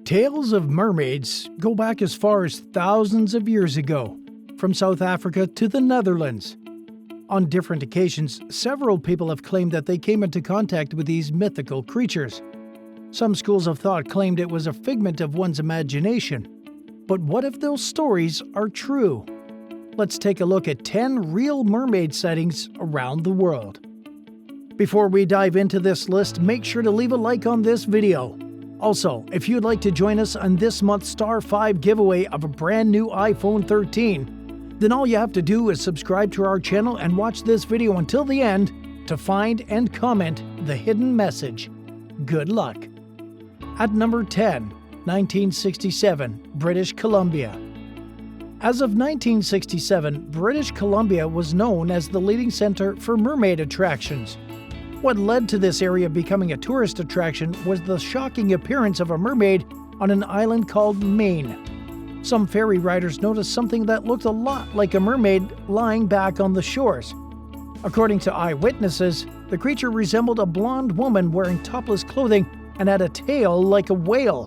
Tales of mermaids go back as far as thousands of years ago, from South Africa to the Netherlands. On different occasions, several people have claimed that they came into contact with these mythical creatures. Some schools of thought claimed it was a figment of one's imagination. But what if those stories are true? Let's take a look at 10 real mermaid sightings around the world. Before we dive into this list, make sure to leave a like on this video. Also, if you'd like to join us on this month's Star 5 giveaway of a brand new iPhone 13, then all you have to do is subscribe to our channel and watch this video until the end to find and comment the hidden message. Good luck. At number 10, 1967, British Columbia. As of 1967, British Columbia was known as the leading center for mermaid attractions. What led to this area becoming a tourist attraction was the shocking appearance of a mermaid on an island called Maine. Some ferry riders noticed something that looked a lot like a mermaid lying back on the shores. According to eyewitnesses, the creature resembled a blonde woman wearing topless clothing and had a tail like a whale.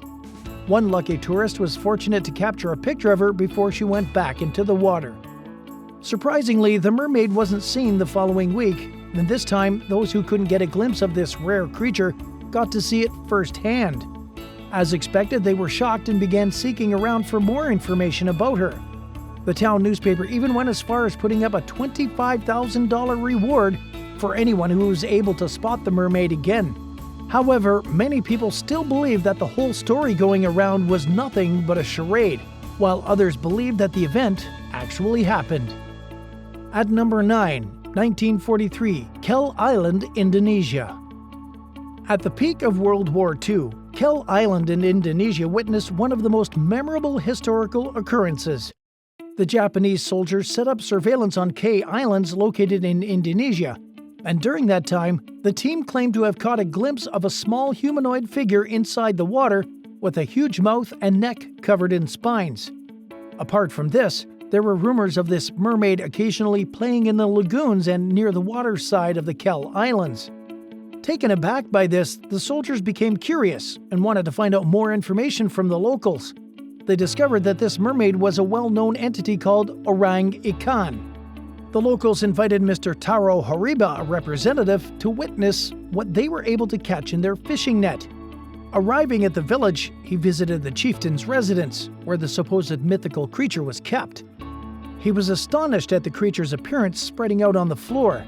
One lucky tourist was fortunate to capture a picture of her before she went back into the water. Surprisingly, the mermaid wasn't seen the following week, and this time those who couldn't get a glimpse of this rare creature got to see it firsthand. As expected, they were shocked and began seeking around for more information about her. The town newspaper even went as far as putting up a $25,000 reward for anyone who was able to spot the mermaid again. However, many people still believe that the whole story going around was nothing but a charade, while others believe that the event actually happened. At number 9, 1943, Kel Island, Indonesia. At the peak of World War II, Kel Island in Indonesia witnessed one of the most memorable historical occurrences. The Japanese soldiers set up surveillance on K Islands located in Indonesia, and during that time, the team claimed to have caught a glimpse of a small humanoid figure inside the water with a huge mouth and neck covered in spines. Apart from this, there were rumors of this mermaid occasionally playing in the lagoons and near the water side of the Kel Islands. Taken aback by this, the soldiers became curious and wanted to find out more information from the locals. They discovered that this mermaid was a well-known entity called orang ikan. The locals invited Mr. Taro Hariba, a representative, to witness what they were able to catch in their fishing net. Arriving at the village, he visited the chieftain's residence, where the supposed mythical creature was kept. He was astonished at the creature's appearance spreading out on the floor.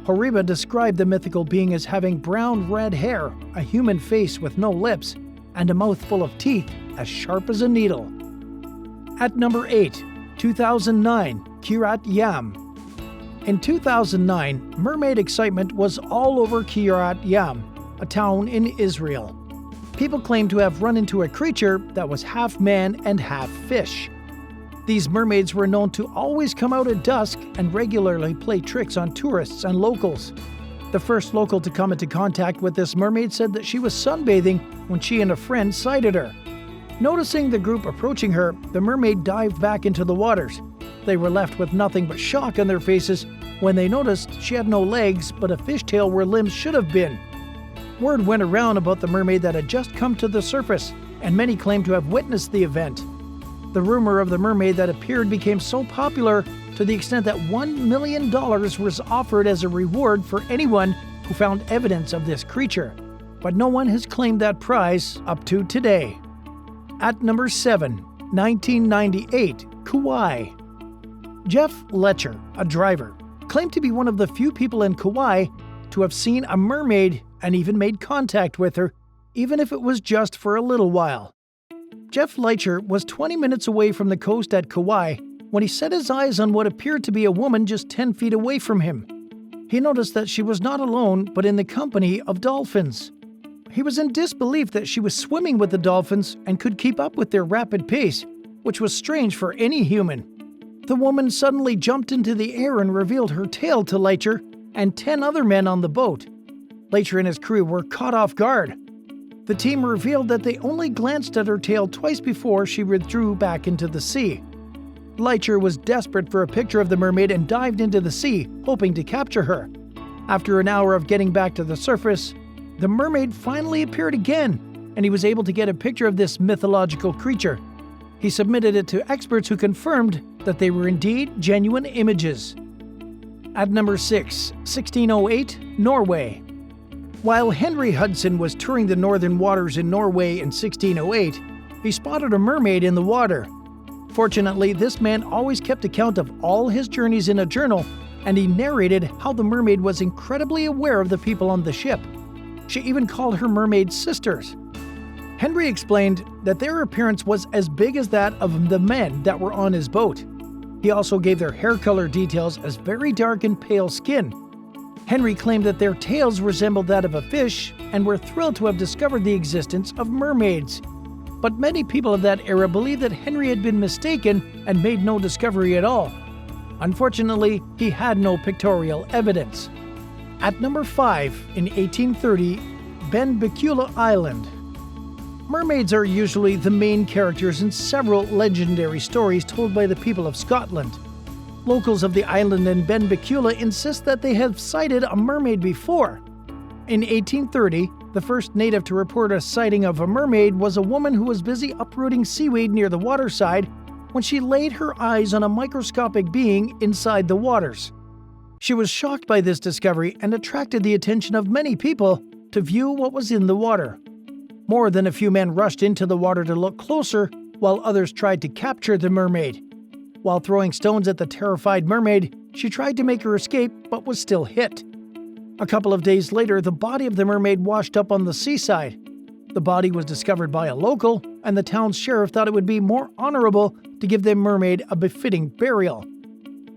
Horiba described the mythical being as having brown-red hair, a human face with no lips, and a mouth full of teeth as sharp as a needle. At number 8, 2009, Kiryat Yam. In 2009, mermaid excitement was all over Kiryat Yam, a town in Israel. People claim to have run into a creature that was half man and half fish. These mermaids were known to always come out at dusk and regularly play tricks on tourists and locals. The first local to come into contact with this mermaid said that she was sunbathing when she and a friend sighted her. Noticing the group approaching her, the mermaid dived back into the waters. They were left with nothing but shock on their faces when they noticed she had no legs but a fishtail where limbs should have been. Word went around about the mermaid that had just come to the surface, and many claimed to have witnessed the event. The rumor of the mermaid that appeared became so popular to the extent that $1 million was offered as a reward for anyone who found evidence of this creature, but no one has claimed that prize up to today. At number 7, 1998, Kauai. Jeff Letcher, a driver, claimed to be one of the few people in Kauai to have seen a mermaid and even made contact with her, even if it was just for a little while. Jeff Leitcher was 20 minutes away from the coast at Kauai when he set his eyes on what appeared to be a woman just 10 feet away from him. He noticed that she was not alone, but in the company of dolphins. He was in disbelief that she was swimming with the dolphins and could keep up with their rapid pace, which was strange for any human. The woman suddenly jumped into the air and revealed her tail to Leitcher and 10 other men on the boat. Leitcher and his crew were caught off guard. The team revealed that they only glanced at her tail twice before she withdrew back into the sea. Leitcher was desperate for a picture of the mermaid and dived into the sea, hoping to capture her. After an hour of getting back to the surface, the mermaid finally appeared again, and he was able to get a picture of this mythological creature. He submitted it to experts who confirmed that they were indeed genuine images. At number 6, 1608, Norway. While Henry Hudson was touring the northern waters in Norway in 1608, he spotted a mermaid in the water. Fortunately, this man always kept account of all his journeys in a journal, and he narrated how the mermaid was incredibly aware of the people on the ship. She even called her mermaid sisters. Henry explained that their appearance was as big as that of the men that were on his boat. He also gave their hair color details as very dark and pale skin. Henry claimed that their tails resembled that of a fish and were thrilled to have discovered the existence of mermaids. But many people of that era believed that Henry had been mistaken and made no discovery at all. Unfortunately, he had no pictorial evidence. At number 5, in 1830, Benbecula Island. Mermaids are usually the main characters in several legendary stories told by the people of Scotland. Locals of the island and Benbecula insist that they have sighted a mermaid before. In 1830, the first native to report a sighting of a mermaid was a woman who was busy uprooting seaweed near the waterside when she laid her eyes on a microscopic being inside the waters. She was shocked by this discovery and attracted the attention of many people to view what was in the water. More than a few men rushed into the water to look closer, while others tried to capture the mermaid. While throwing stones at the terrified mermaid, she tried to make her escape but was still hit. A couple of days later, the body of the mermaid washed up on the seaside. The body was discovered by a local, and the town's sheriff thought it would be more honorable to give the mermaid a befitting burial.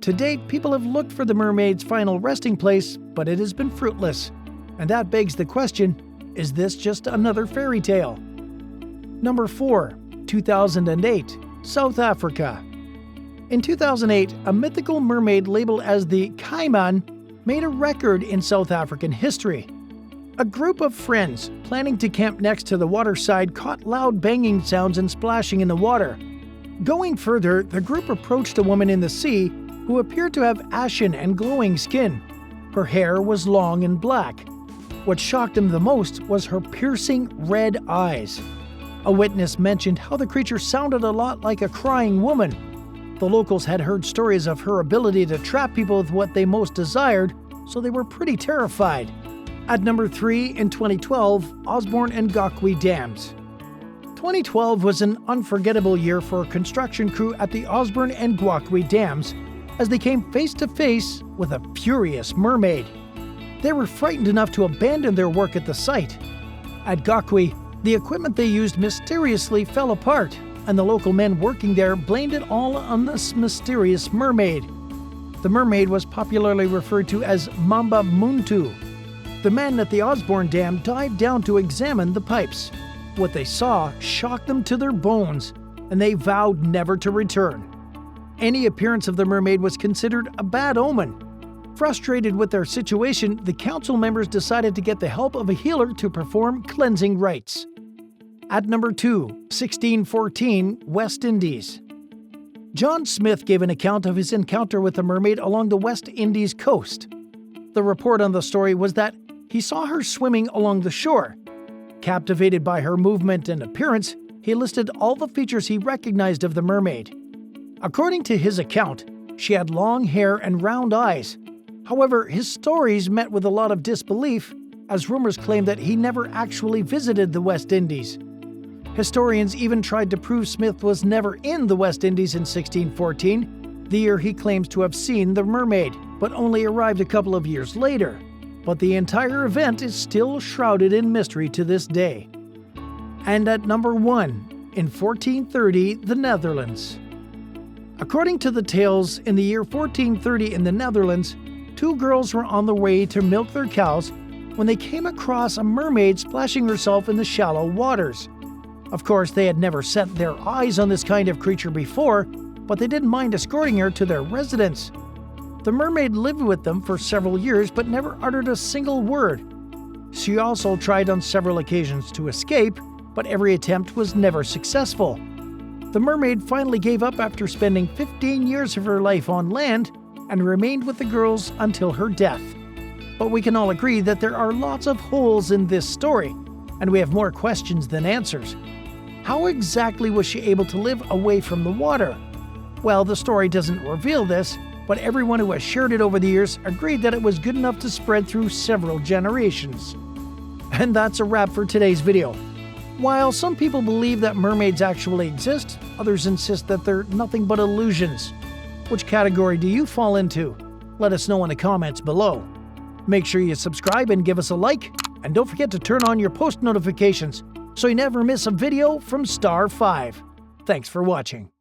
To date, people have looked for the mermaid's final resting place, but it has been fruitless. And that begs the question, is this just another fairy tale? Number 4, 2008, South Africa. In 2008, a mythical mermaid labeled as the Caiman made a record in South African history. A group of friends planning to camp next to the waterside caught loud banging sounds and splashing in the water. Going further, the group approached a woman in the sea who appeared to have ashen and glowing skin. Her hair was long and black. What shocked them the most was her piercing red eyes. A witness mentioned how the creature sounded a lot like a crying woman. The locals had heard stories of her ability to trap people with what they most desired, so they were pretty terrified. At number 3, in 2012, Osborne and Gokwe Dams. 2012 was an unforgettable year for a construction crew at the Osborne and Gokwe Dams as they came face to face with a furious mermaid. They were frightened enough to abandon their work at the site. At Gokwe, the equipment they used mysteriously fell apart, and the local men working there blamed it all on this mysterious mermaid. The mermaid was popularly referred to as Mamba Muntu. The men at the Osborne Dam dived down to examine the pipes. What they saw shocked them to their bones, and they vowed never to return. Any appearance of the mermaid was considered a bad omen. Frustrated with their situation, the council members decided to get the help of a healer to perform cleansing rites. At number 2, 1614, West Indies. John Smith gave an account of his encounter with a mermaid along the West Indies coast. The report on the story was that he saw her swimming along the shore. Captivated by her movement and appearance, he listed all the features he recognized of the mermaid. According to his account, she had long hair and round eyes. However, his stories met with a lot of disbelief, as rumors claimed that he never actually visited the West Indies. Historians even tried to prove Smith was never in the West Indies in 1614, the year he claims to have seen the mermaid, but only arrived a couple of years later. But the entire event is still shrouded in mystery to this day. And at number 1, in 1430, the Netherlands. According to the tales, in the year 1430 in the Netherlands, 2 girls were on the way to milk their cows when they came across a mermaid splashing herself in the shallow waters. Of course, they had never set their eyes on this kind of creature before, but they didn't mind escorting her to their residence. The mermaid lived with them for several years but never uttered a single word. She also tried on several occasions to escape, but every attempt was never successful. The mermaid finally gave up after spending 15 years of her life on land and remained with the girls until her death. But we can all agree that there are lots of holes in this story. and we have more questions than answers. How exactly was she able to live away from the water? Well, the story doesn't reveal this, but everyone who has shared it over the years agreed that it was good enough to spread through several generations. And that's a wrap for today's video. While some people believe that mermaids actually exist, others insist that they're nothing but illusions. Which category do you fall into? Let us know in the comments below. Make sure you subscribe and give us a like, and don't forget to turn on your post notifications so you never miss a video from Star 5. Thanks for watching.